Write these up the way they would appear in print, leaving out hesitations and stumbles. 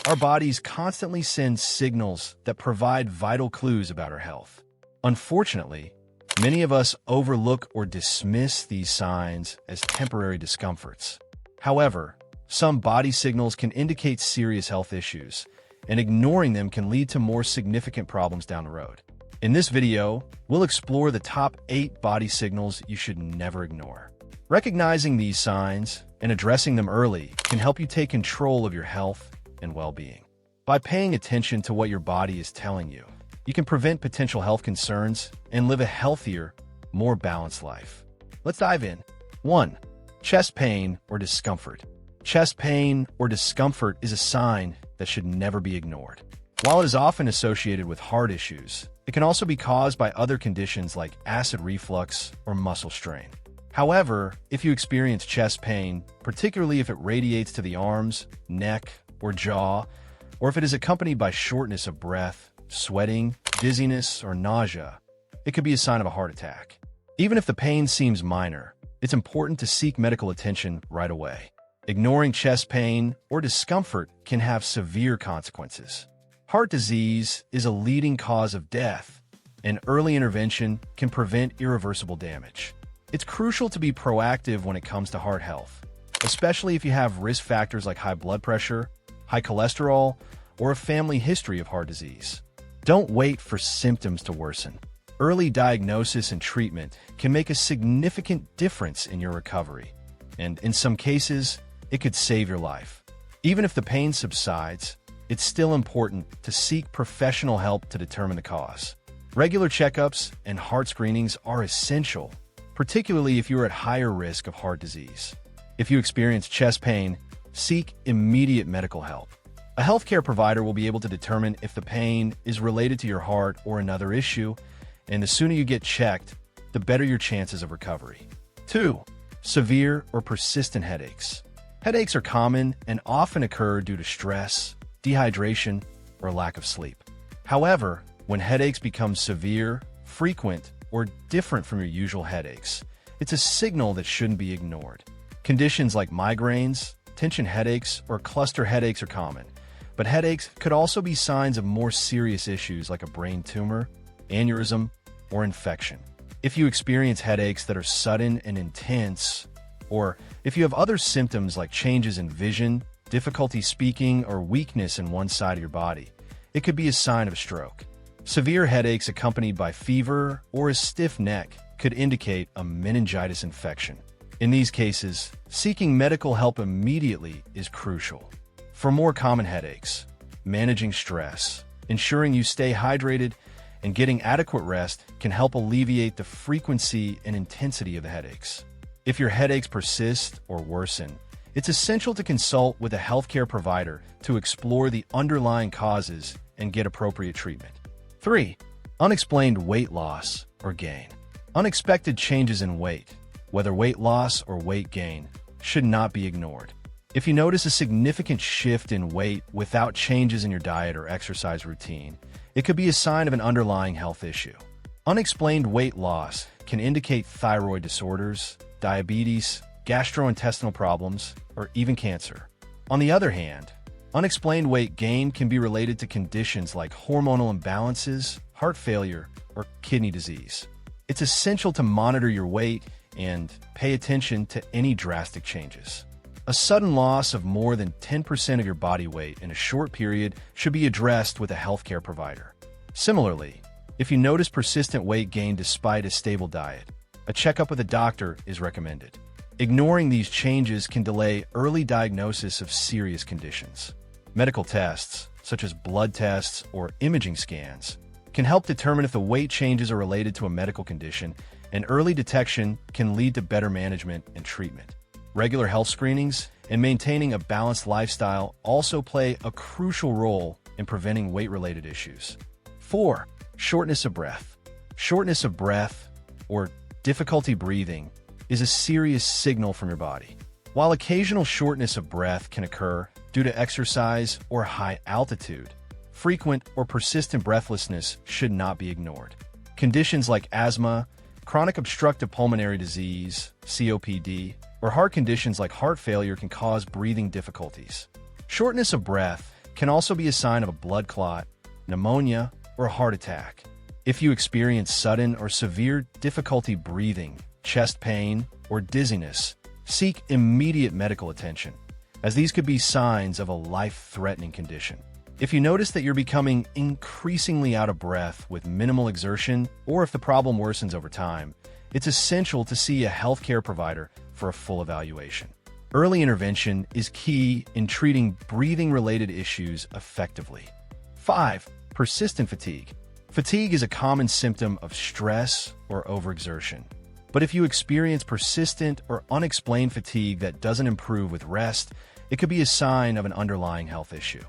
Our bodies constantly send signals that provide vital clues about our health. Unfortunately, many of us overlook or dismiss these signs as temporary discomforts. However, some body signals can indicate serious health issues, and ignoring them can lead to more significant problems down the road. In this video, we'll explore the top 8 body signals you should never ignore. Recognizing these signs and addressing them early can help you take control of your health and well-being. By paying attention to what your body is telling you, you can prevent potential health concerns and live a healthier, more balanced life. Let's dive in. 1. Chest pain or discomfort. Chest pain or discomfort is a sign that should never be ignored. While it is often associated with heart issues, it can also be caused by other conditions like acid reflux or muscle strain. However, if you experience chest pain, particularly if it radiates to the arms, neck, or jaw, or if it is accompanied by shortness of breath, sweating, dizziness, or nausea, it could be a sign of a heart attack. Even if the pain seems minor, it's important to seek medical attention right away. Ignoring chest pain or discomfort can have severe consequences. Heart disease is a leading cause of death, and early intervention can prevent irreversible damage. It's crucial to be proactive when it comes to heart health, especially if you have risk factors like high blood pressure, high cholesterol, or a family history of heart disease. Don't wait for symptoms to worsen. Early diagnosis and treatment can make a significant difference in your recovery, and in some cases, it could save your life. Even if the pain subsides, it's still important to seek professional help to determine the cause. Regular checkups and heart screenings are essential, particularly if you are at higher risk of heart disease. If you experience chest pain, seek immediate medical help. A healthcare provider will be able to determine if the pain is related to your heart or another issue, and the sooner you get checked, the better your chances of recovery. 2. Severe or persistent headaches. Headaches are common and often occur due to stress, dehydration, or lack of sleep. However, when headaches become severe, frequent, or different from your usual headaches, it's a signal that shouldn't be ignored. Conditions like migraines, tension headaches, or cluster headaches are common, but headaches could also be signs of more serious issues like a brain tumor, aneurysm, or infection. If you experience headaches that are sudden and intense, or if you have other symptoms like changes in vision, difficulty speaking, or weakness in one side of your body, it could be a sign of a stroke. Severe headaches accompanied by fever or a stiff neck could indicate a meningitis infection. In these cases, seeking medical help immediately is crucial. For more common headaches, managing stress, ensuring you stay hydrated, and getting adequate rest can help alleviate the frequency and intensity of the headaches. If your headaches persist or worsen, it's essential to consult with a healthcare provider to explore the underlying causes and get appropriate treatment. 3. Unexplained weight loss or gain. Unexpected changes in weight, whether weight loss or weight gain, should not be ignored. If you notice a significant shift in weight without changes in your diet or exercise routine, it could be a sign of an underlying health issue. Unexplained weight loss can indicate thyroid disorders, diabetes, gastrointestinal problems, or even cancer. On the other hand, unexplained weight gain can be related to conditions like hormonal imbalances, heart failure, or kidney disease. It's essential to monitor your weight and pay attention to any drastic changes. A sudden loss of more than 10% of your body weight in a short period should be addressed with a healthcare provider. Similarly, if you notice persistent weight gain despite a stable diet, a checkup with a doctor is recommended. Ignoring these changes can delay early diagnosis of serious conditions. Medical tests, such as blood tests or imaging scans, can help determine if the weight changes are related to a medical condition, and early detection can lead to better management and treatment. Regular health screenings and maintaining a balanced lifestyle also play a crucial role in preventing weight-related issues. 4. Shortness of breath. Shortness of breath, or difficulty breathing, is a serious signal from your body. While occasional shortness of breath can occur due to exercise or high altitude, frequent or persistent breathlessness should not be ignored. Conditions like asthma, chronic obstructive pulmonary disease, COPD, or heart conditions like heart failure can cause breathing difficulties. Shortness of breath can also be a sign of a blood clot, pneumonia, or a heart attack. If you experience sudden or severe difficulty breathing, chest pain, or dizziness, seek immediate medical attention, as these could be signs of a life-threatening condition. If you notice that you're becoming increasingly out of breath with minimal exertion, or if the problem worsens over time, it's essential to see a healthcare provider for a full evaluation. Early intervention is key in treating breathing-related issues effectively. 5. Persistent fatigue. Fatigue is a common symptom of stress or overexertion. But if you experience persistent or unexplained fatigue that doesn't improve with rest, it could be a sign of an underlying health issue.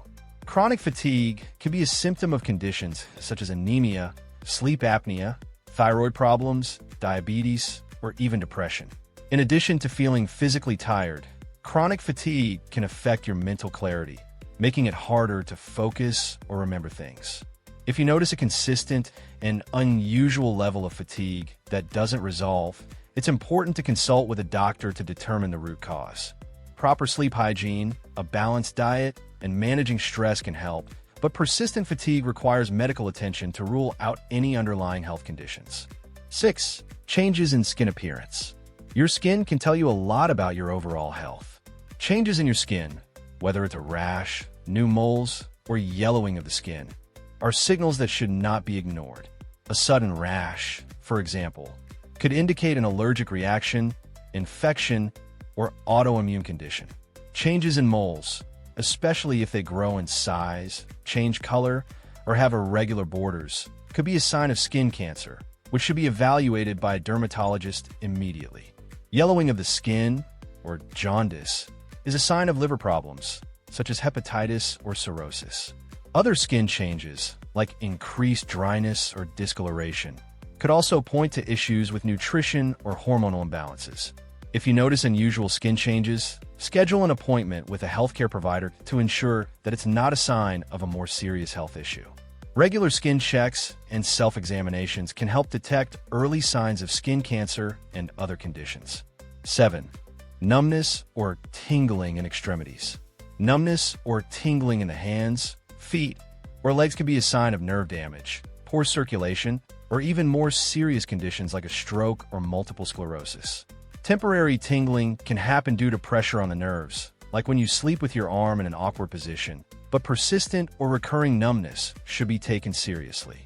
Chronic fatigue can be a symptom of conditions such as anemia, sleep apnea, thyroid problems, diabetes, or even depression. In addition to feeling physically tired, chronic fatigue can affect your mental clarity, making it harder to focus or remember things. If you notice a consistent and unusual level of fatigue that doesn't resolve, it's important to consult with a doctor to determine the root cause. Proper sleep hygiene, a balanced diet, and managing stress can help, but persistent fatigue requires medical attention to rule out any underlying health conditions. 6. Changes in skin appearance. Your skin can tell you a lot about your overall health. Changes in your skin, whether it's a rash, new moles, or yellowing of the skin, are signals that should not be ignored. A sudden rash, for example, could indicate an allergic reaction, infection, or autoimmune condition. Changes in moles, especially if they grow in size, change color, or have irregular borders, could be a sign of skin cancer, which should be evaluated by a dermatologist immediately. Yellowing of the skin, or jaundice, is a sign of liver problems, such as hepatitis or cirrhosis. Other skin changes, like increased dryness or discoloration, could also point to issues with nutrition or hormonal imbalances. If you notice unusual skin changes, schedule an appointment with a healthcare provider to ensure that it's not a sign of a more serious health issue. Regular skin checks and self-examinations can help detect early signs of skin cancer and other conditions. 7. Numbness or tingling in extremities. Numbness or tingling in the hands, feet, or legs can be a sign of nerve damage, poor circulation, or even more serious conditions like a stroke or multiple sclerosis. Temporary tingling can happen due to pressure on the nerves, like when you sleep with your arm in an awkward position, but persistent or recurring numbness should be taken seriously.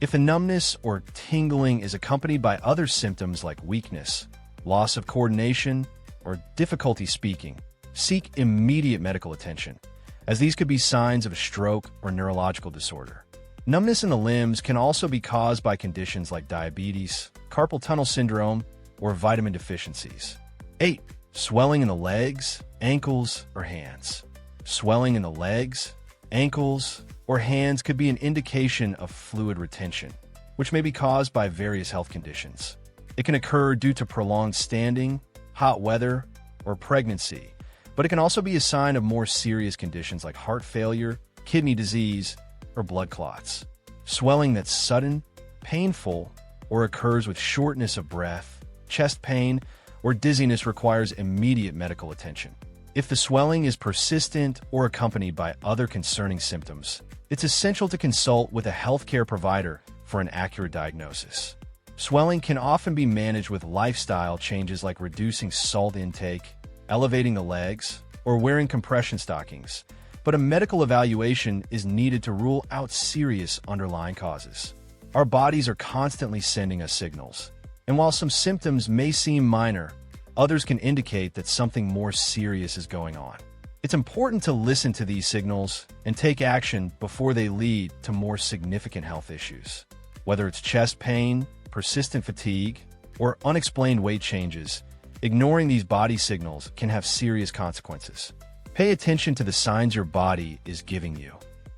If the numbness or tingling is accompanied by other symptoms like weakness, loss of coordination, or difficulty speaking, seek immediate medical attention, as these could be signs of a stroke or neurological disorder. Numbness in the limbs can also be caused by conditions like diabetes, carpal tunnel syndrome, or vitamin deficiencies. 8. Swelling in the legs, ankles, or hands. Swelling in the legs, ankles, or hands could be an indication of fluid retention, which may be caused by various health conditions. It can occur due to prolonged standing, hot weather, or pregnancy, but it can also be a sign of more serious conditions like heart failure, kidney disease, or blood clots. Swelling that's sudden, painful, or occurs with shortness of breath, chest pain, or dizziness requires immediate medical attention. If the swelling is persistent or accompanied by other concerning symptoms, it's essential to consult with a healthcare provider for an accurate diagnosis. Swelling can often be managed with lifestyle changes like reducing salt intake, elevating the legs, or wearing compression stockings, but a medical evaluation is needed to rule out serious underlying causes. Our bodies are constantly sending us signals, and while some symptoms may seem minor, others can indicate that something more serious is going on. It's important to listen to these signals and take action before they lead to more significant health issues. Whether it's chest pain, persistent fatigue, or unexplained weight changes, ignoring these body signals can have serious consequences. Pay attention to the signs your body is giving you,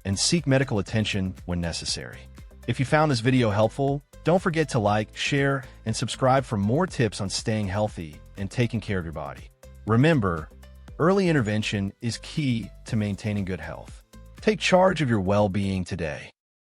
and seek medical attention when necessary. If you found this video helpful, don't forget to like, share, and subscribe for more tips on staying healthy and taking care of your body. Remember, early intervention is key to maintaining good health. Take charge of your well-being today.